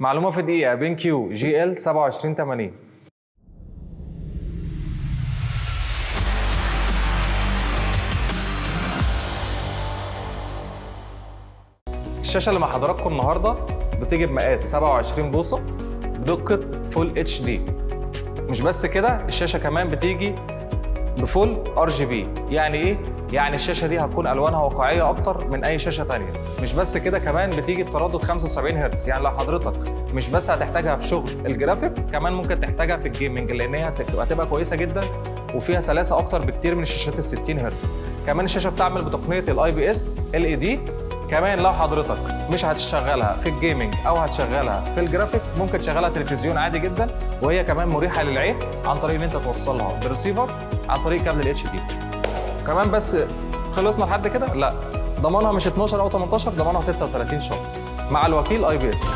معلومه في دقيقه بين كيو جي ال 2780. الشاشه اللي مع حضراتكم النهارده بتيجي بمقاس 27 بوصه بدقه فول اتش دي. مش بس كده، الشاشه كمان بتيجي بفول ار جي بي. يعني ايه؟ يعني الشاشه دي هتكون الوانها واقعيه اكتر من اي شاشه ثانيه. مش بس كده، كمان بتيجي بتردد 75 هرتز. يعني لو حضرتك مش بس هتحتاجها في شغل الجرافيك، كمان ممكن تحتاجها في الجيمنج، لان هي هتبقى كويسه جدا وفيها سلاسه اكتر بكتير من الشاشات ال 60 هرتز. كمان الشاشه بتعمل بتقنيه الاي بي اس ال اي دي. كمان لو حضرتك مش هتشغلها في الجيمنج او هتشغلها في الجرافيك، ممكن تشغلها تلفزيون عادي جدا، وهي كمان مريحه للعين عن طريق ان انت توصلها بريسيفر عن طريق كابل الاتش دي. كمان بس خلصنا لحد كده؟ لا، ضمانها مش 12 او 18، ضمانها 36 شهر مع الوكيل اي بي اس.